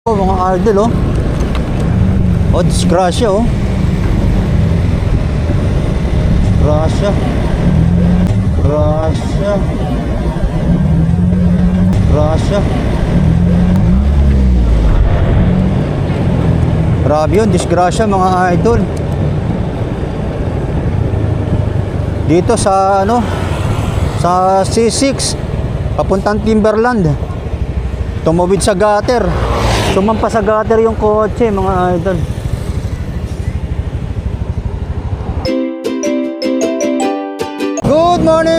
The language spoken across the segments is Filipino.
Oh, mga idol, oh. Oh, disgrasya, oh. Disgrasya. Disgrasya. Disgrasya. Grabe yun, disgrasya mga idol. Dito sa, sa C6, papuntang Timberland. Tumawid sa gutter. Sumampa sa gutter yung kotse, mga idol.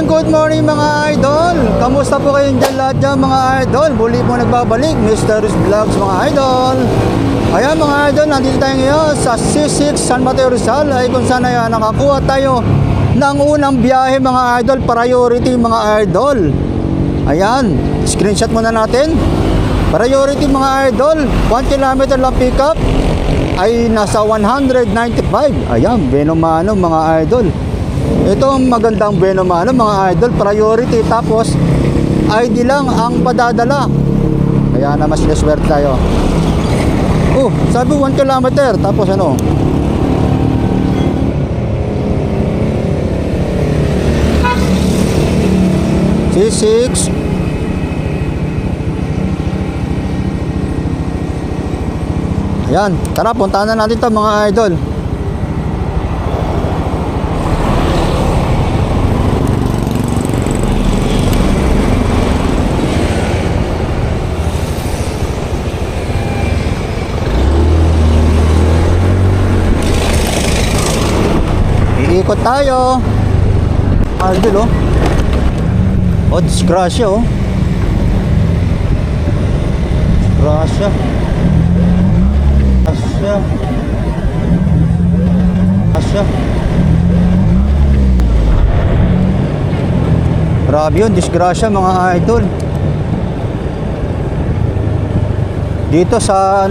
Good morning mga idol. Kamusta po kayong dyan lahat dyan mga idol? Muli po nagbabalik, Mr. Vlogs mga idol. Ayan mga idol, nandito tayo ngayon sa C6 San Mateo Rizal, ay kung saan ay nakakuha tayo ng unang biyahe mga idol, priority mga idol. Ayan, screenshot muna natin. Priority mga idol, 1 kilometer lang pick up ay nasa 195. Ayan, Benomano mga idol. Ito ang magandang Benomano mga idol, priority, tapos ID lang ang padadala. Kaya na mas leswerte tayo. Oh, sabi 1 kilometer, tapos ano? C6. Ayan, tara puntahan na natin ito mga idol. Iikot tayo. Idol, oh. Oh, disgrasya, oh. Disgrasya. Asya. Grabe yun, disgrasya mga idol. Dito sa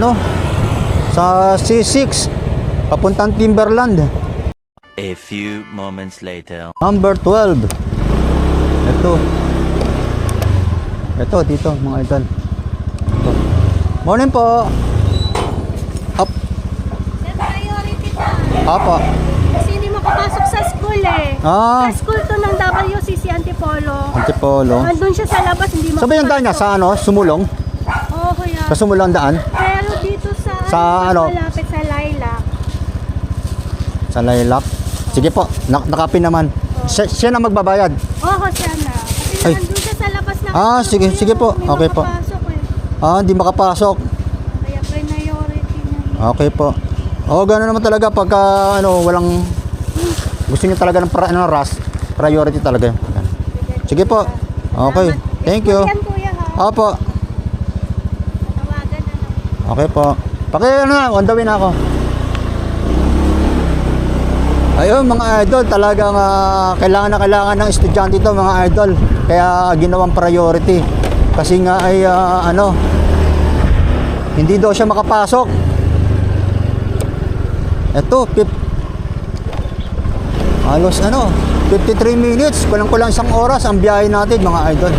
sa C6 papuntang Timberland. A few moments later. Number 12. Ito dito mga idol. Ito. Morning po. Up. Priority pa. Apa. Kasi hindi makapasok sa school eh. Ah. Sa school to ng WCC Antipolo. Antipolo. Nandun siya sa labas, hindi makapasok. Sabi yung daan niya sa Sumulong? Oo, kuya. Sa Sumulong daan? Pero dito Sa malapit sa Lilac. Sa Lilac? Sige po, nakapin naman. Siya na magbabayad. Oo, siya na. Kasi Ay. nandun siya sa labas na. Sige po. Hindi Okay po. makapasok eh. Hindi makapasok. Kaya priority na. Okay po. Gano'n naman talaga pagka walang gusto niyo talaga ng priority talaga. Sige po. Okay. Thank you. Yan, kuya, ha? Opo. Tawagan na lang. Okay po. On the way na ako. Ayun mga idol, talagang kailangan ng estudyante ito mga idol. Kaya ginawang priority. Kasi nga ay hindi daw siya makapasok. Ito, halos 53 minutes, kulang isang oras ang biyahe natin mga idol.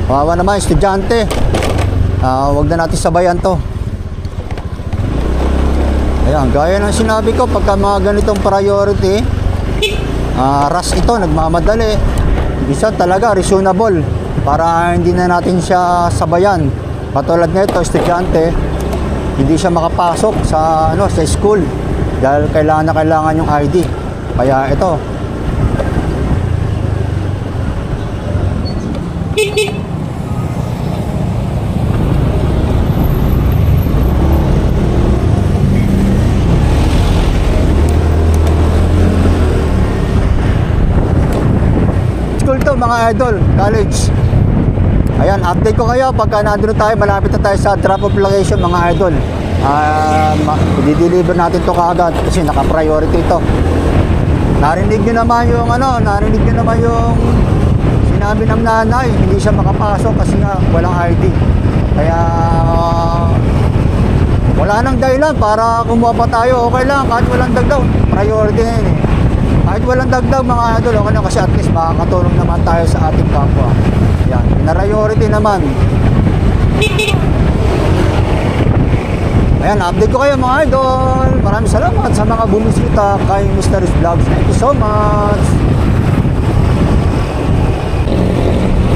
Kawawa naman estudyante. Wag na natin sabayan to. Ayan, gaya ng sinabi ko, pagka mga ganitong priority, rush ito, nagmamadali. Bisa talaga reasonable para hindi na natin siya sabayan. Katulad nito, estudyante, hindi siya makapasok sa sa school dahil kailangan yung ID. Kaya ito. School to mga idol, college. Ayan, update ko kayo pagka nandun tayo, malapit na tayo sa drop off location mga idol. I-deliver natin to kaagad kasi naka-priority ito. Narinig nyo naman yung sinabi ng nanay, hindi siya makapasok kasi nga walang ID. Kaya wala nang dahilan para kumuha pa tayo. Okay lang, kahit walang dagdag, priority na yun eh. Kahit walang dagdag mga idol, okay na kasi at least makakatulong naman tayo sa ating kapwa. Yan, priority naman. Ayan, update ko kayo mga idol. Maraming salamat sa mga bumisita kay Mr. Vlogs. Thank you so much.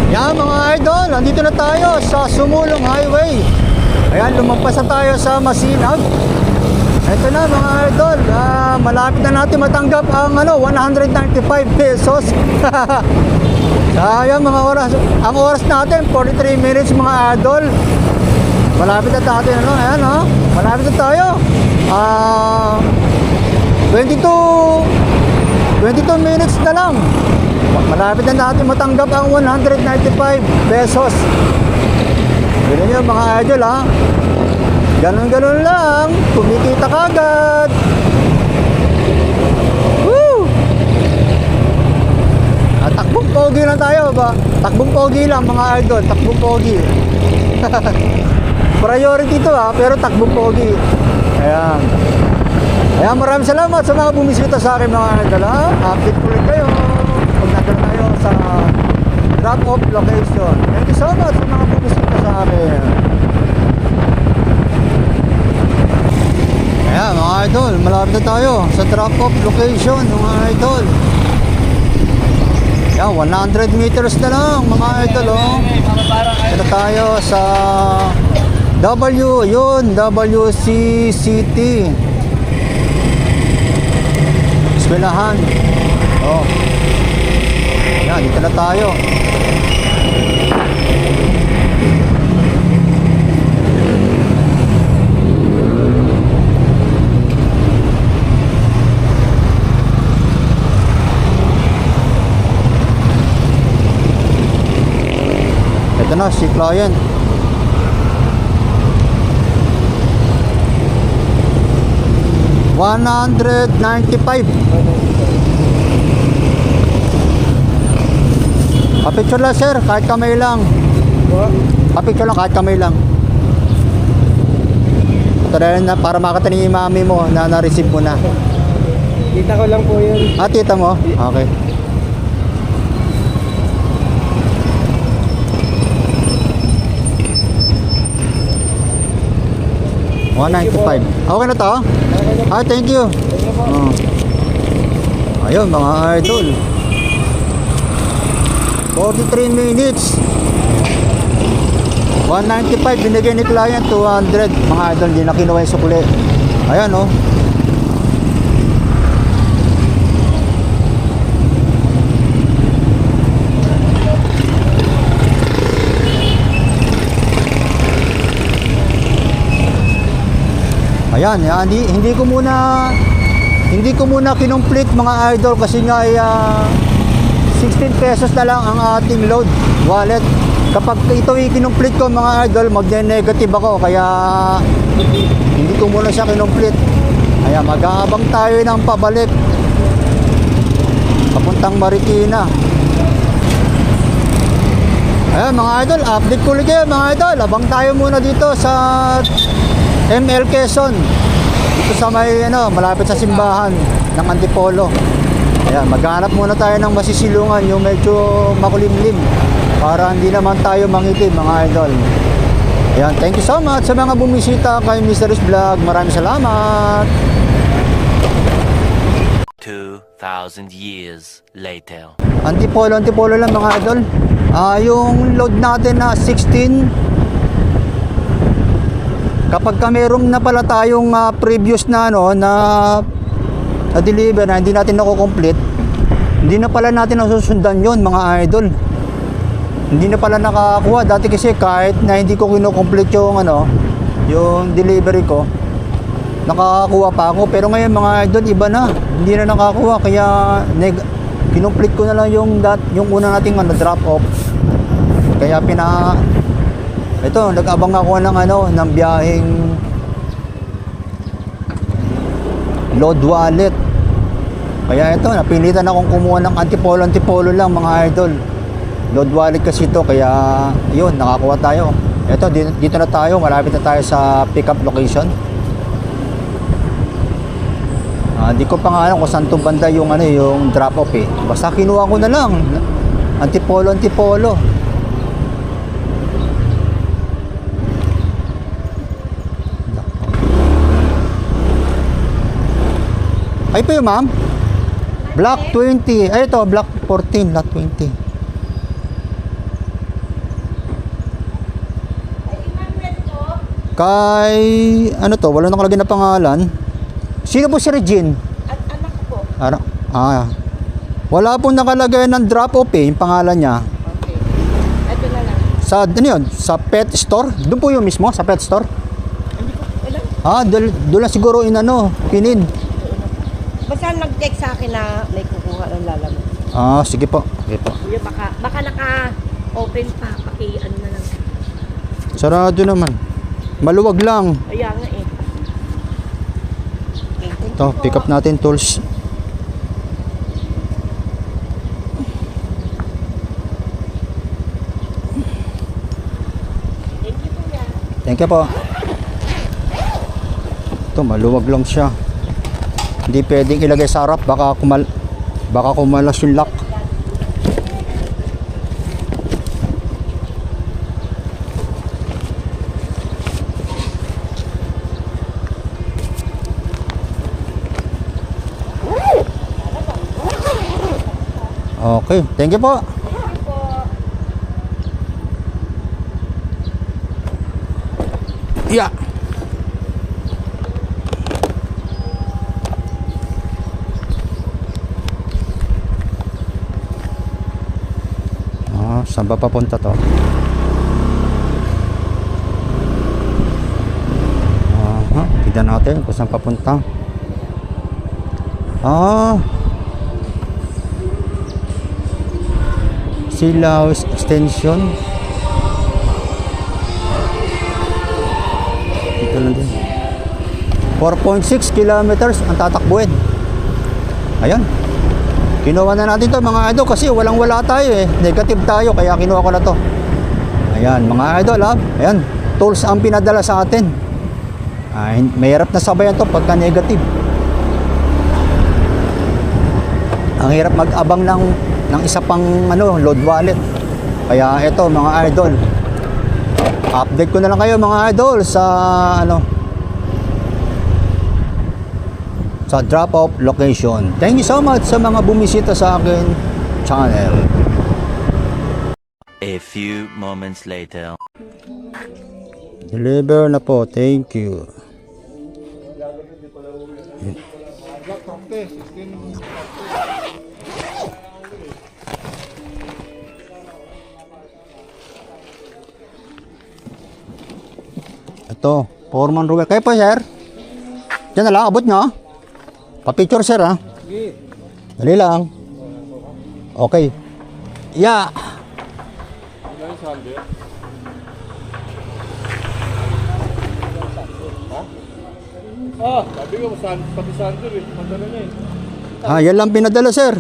Yan mga idol, nandito na tayo sa Sumulong Highway. Ayan, lumampas na tayo sa Masinag. Ito na mga idol, malapit na natin matanggap ang 195 pesos. Sayang mga oras. Ang oras natin, 43 minutes mga idol. Malapit na natin, ayan malapit na tayo. 22 minutes na lang. Malapit na natin matanggap ang 195 pesos. Ganun yun mga idol Ganun lang. Kumikita kagad. Woo! Takbong pogi lang tayo ba? Takbong pogi lang mga idol. Takbong pogi. Priority ito pero takbong pogi. Ayan. Ayan, maraming salamat sa mga bumisita sa akin mga idol Update ko rin kayo pag nandun tayo sa drop-off location. Thank you so much sa mga bumisita sa akin. Ayan mga idol, malapit na tayo sa drop-off location mga idol. Ayan, 100 meters na lang mga idol Ito tayo sa WC City. Eskwelahan. Ayan, dito na tayo. Ito na si client. $195. Papicture lang sir, kahit kamay lang. Papicture lang kahit kamay lang. Ito na para makita ni mami mo na na-receive mo na. Kita ko lang po yun. Tita mo? Okay. $195. Okay na to? Thank you. Ayun mga idol. 43 minutes. 195 binigay ni client, 200 mga idol, hindi na kinuha yung sukli. Ayan Ayan, hindi ko muna kinomplete mga idol kasi nga 16 pesos na lang ang ating load wallet. Kapag ito i-kinomplete ko mga idol, magne-negative ako kaya hindi ko muna siya kinomplete. Ayan, mag-aabang tayo ng pabalik papuntang Marikina. Ayan mga idol, update ko ulit kayo mga idol. Abang tayo muna dito sa ML Quezon, dito sa may malapit sa simbahan ng Antipolo. Ayan, maghanap muna tayo ng masisilungan, yung medyo makulimlim para hindi naman tayo mangitim mga idol. Ayan, thank you so much sa mga bumisita kay Mr. Vlog. Maraming salamat. 2,000 years later. Antipolo lang mga idol. Yung load natin na 16. Kapag meron na pala tayong previous na na deliver na hindi natin nako-complete, hindi na pala natin nasusundan yon mga idol. Hindi na pala nakakuha. Dati kasi kahit na hindi ko kino-complete yung delivery ko, nakakuha pa ako. Pero ngayon mga idol, iba na. Hindi na nakakuha kaya kinomplete ko na lang yung una nating drop off. Kaya nag-abang ako ng biyaheng load wallet. Kaya napilitan akong kumuha ng antipolo lang mga idol. Load wallet kasi ito, kaya yun, nakakuha tayo. Dito na tayo, malapit na tayo sa pick-up location. Hindi ko pa nga alam kung saan to banda yung drop off Basta kinuha ko na lang. Antipolo. Ay po yun, ma'am. Block 20. Ay, ito, block 14, lot 20. Kay, ano to, wala nakalagay na pangalan. Sino po si Regine? Anak ko po. Wala pong nakalagay ng drop off yung pangalan niya. Okay. Ito na lang. Sa, ano yun? Sa pet store? Doon po yung mismo, sa pet store? Hindi ko alam. Doon lang siguro pinin. Basta nag-text sa akin na may kukuha ng lalamog. Sige po. Sige po. Kuya, baka naka-open pa. Paki-ano na lang. Sarado naman. Maluwag lang. Kaya nga eh. Okay, thank Ito, you po. pick up natin tools. Thank you, kuya. Thank you po. Ito, maluwag lang siya. Hindi pwedeng ilagay sa harap. Baka kumalas yung lock. Okay, thank you po. Yeah. Saan ba papunta to? Tignan natin kung saan papunta. Silao Extension. Ito lang din. 4.6 kilometers ang tatakbuhin. Ayan. Kinuha na natin to mga idol kasi walang-wala tayo eh. Negative tayo kaya kinuha ko na to. Ayan mga idol ha. Ayan. Tools ang pinadala sa atin. Mahirap na sabayan to pagka negative. Ang hirap mag-abang ng isa pang load wallet. Kaya ito mga idol. Update ko na lang kayo mga idol sa sa drop-off location. Thank you so much sa mga bumisita sa akin channel. A few moments later. Deliver na po. Thank you. Ito, Foreman Ruel. Kayo po, sir? Diyan na lang, abot nyo. Pa-picture, sir, ha? Dali lang. Okay. Yeah. Sabi ko, pati Sander eh. Madala na eh. Yan lang pinadala, sir.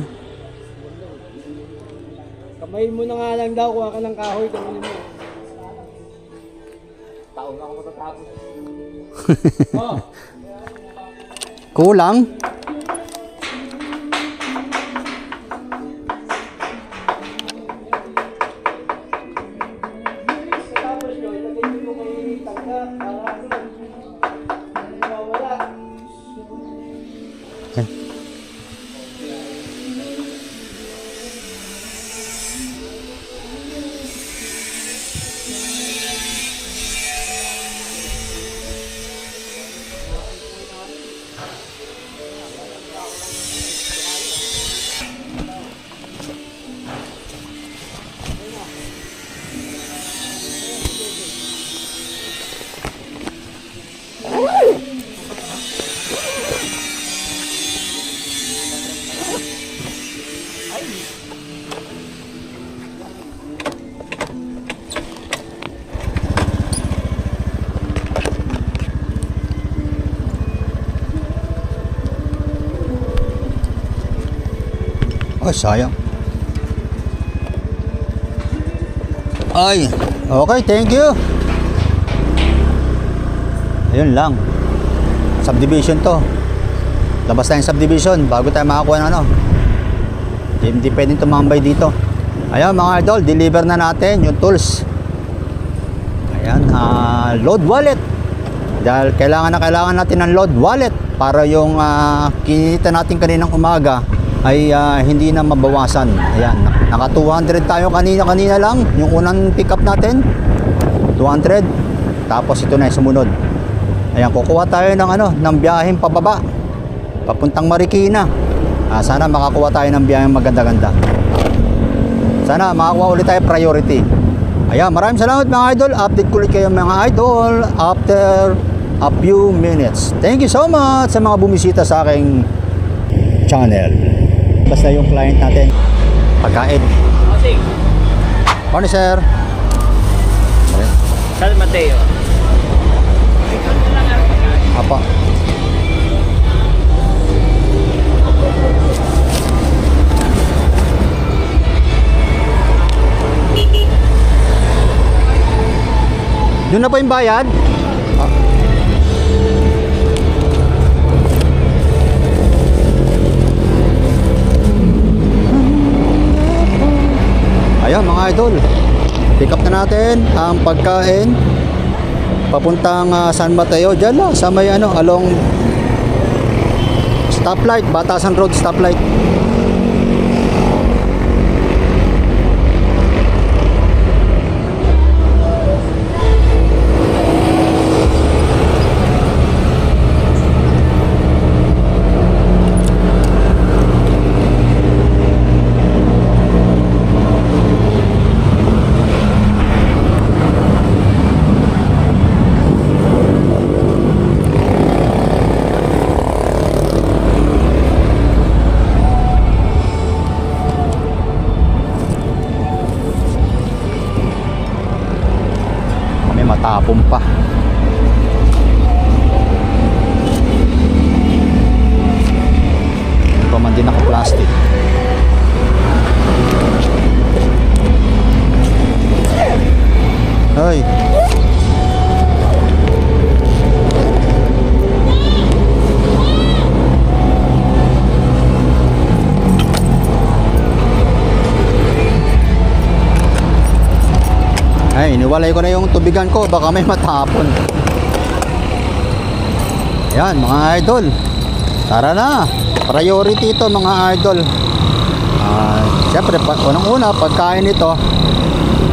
Kamayin mo na nga lang daw, kuha ka ng kahoy, kamayin mo. Taon ako matatapos. Kulang. Ay, sayang. Ay, okay, thank you. Ayun lang. Subdivision to. Labas tayong subdivision bago tayo makakuha ng Hindi pwedeng tumambay dito. Ayan mga idol, deliver na natin yung tools. Ayan, load wallet. Dahil kailangan natin ng load wallet para yung kinita natin kaninang umaga ay hindi na mabawasan. Ayan, naka 200 tayo kanina lang, yung unang pick up natin 200, tapos ito na yung sumunod. Ayan, kukuha tayo ng biyaheng pababa papuntang Marikina. Sana makakuha tayo ng biyaheng maganda-ganda. Sana makakuha ulit tayo priority. Ayan, maraming salamat mga idol. Update ko ulit kayo mga idol after a few minutes. Thank you so much sa mga bumisita sa aking channel. Basta yung client natin, pagkain. Asing, Morning sir. San Mateo. Apa. Doon na po yung bayad? Ayan mga idol, pick up na natin ang pagkain papuntang San Mateo. Diyan lang sa may along stoplight, Batasan Road stoplight. Matapon pa. Ito pa man din naka-plastic. Ay. Ay, iniwalay ko na yung tubigan ko, baka may matapon. Yan mga idol, tara na, priority ito mga idol. Siyempre unang-una pagkain ito,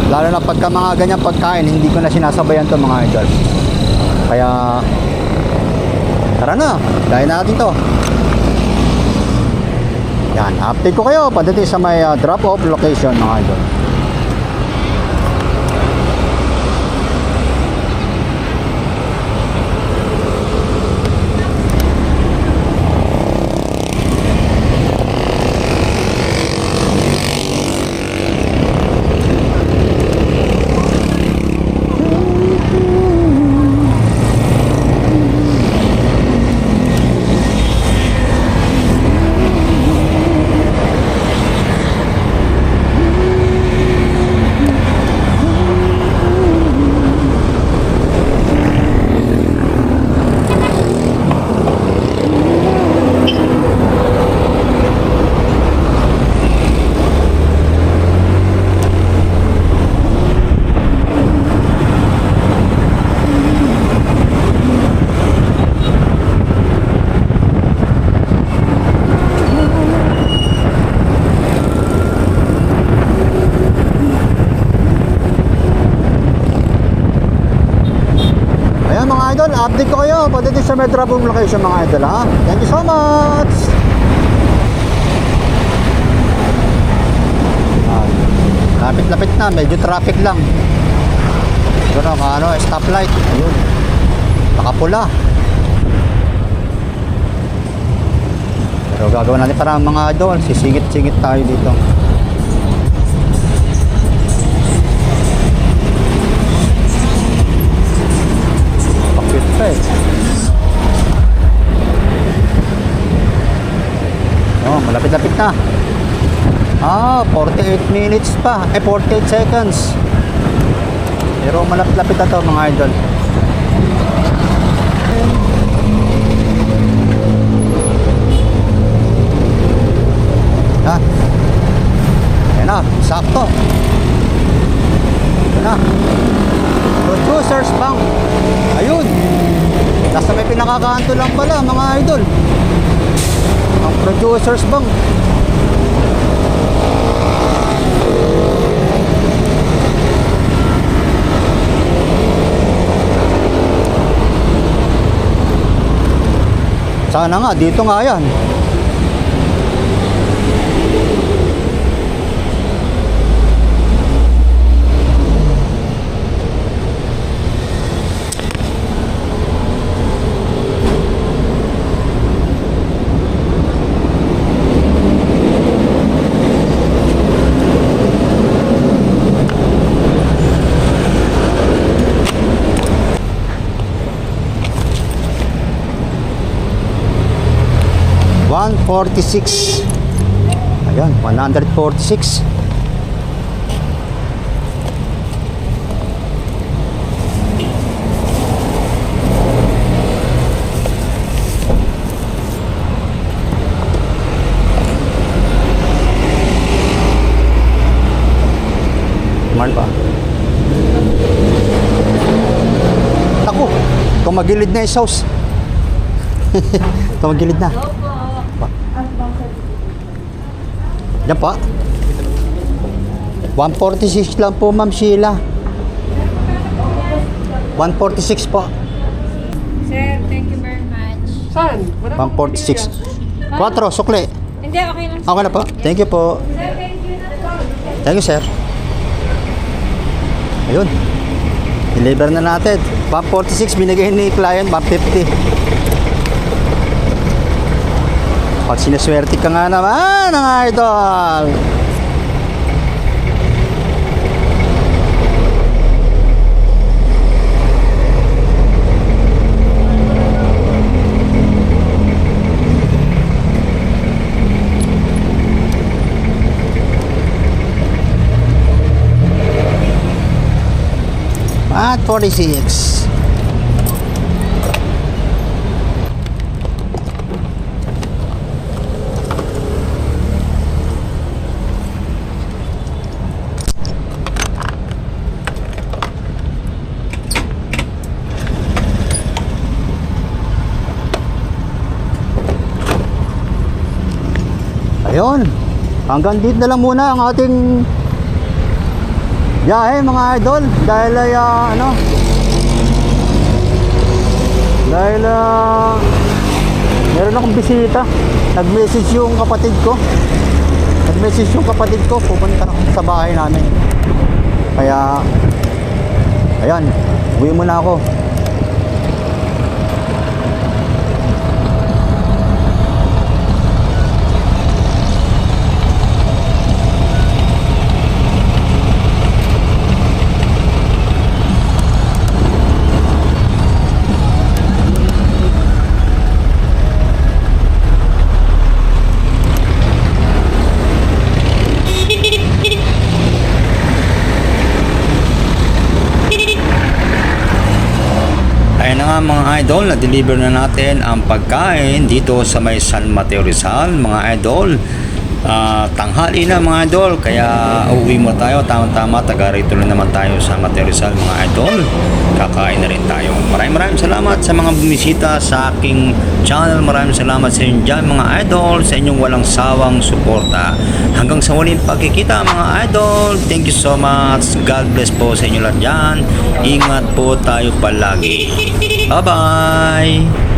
lalo na pagka mga ganyang pagkain, hindi ko na sinasabayan to mga idol. Kaya tara na, dahil natin to. Yan, update ko kayo pagdating sa may drop off location mga idol. Idol, update ko kayo pagdating sa may drop off location mga idol ha. Thank you so much. Lapit-lapit na, medyo traffic lang. Ito na, stoplight. Ayun, nakapula. Pero gagawin natin para mga idol, sisingit-singit tayo dito. Malapit-lapit na. 48 minutes pa. 48 seconds. Pero malapit-lapit na to mga idol. Ayan na, sakto. Ayan na. Producers Bank. Ayun. Nasa may nakakanto lang pala mga idol. Ang Producers Bank. Sana nga, dito nga yan. $146. Ayan, 146. Mahal pa. Ako, tumagilid na yung sauce. Tumagilid na. Yan po. 146 lang po, Ma'am Sheila. 146 po. Sir, thank you very much. Saan? Wala akong 146. 4, sukli. Hindi, okay lang. Okay na po. Thank you po. Sir, thank you na po. Thank you, sir. Ayun. Deliver na natin. 146, binigay ni client, 150. Pag sinaswerte ka nga naman, mga idol. At 46. Ayun. Hanggang dito na lang muna ang ating biyahe mga idol. Dahil ay meron akong bisita. Nag-message yung kapatid ko. Pupunta ako sa bahay namin. Kaya ayan, uwi muna ako. Ayan na nga mga idol, na-deliver na natin ang pagkain dito sa may San Mateo Rizal mga idol. Tanghali na mga idol, kaya uuwi mo tayo, tama-tama, taga rito na naman tayo sa Mateo Rizal mga idol. Kakain na rin tayo. Maraming salamat sa mga bumisita sa aking channel. Maraming salamat sa inyo dyan mga idol, sa inyong walang sawang suporta. Hanggang sa muling pagkikita mga idol, thank you so much. God bless po sa inyo lahat dyan. Ingat po tayo palagi. Bye bye.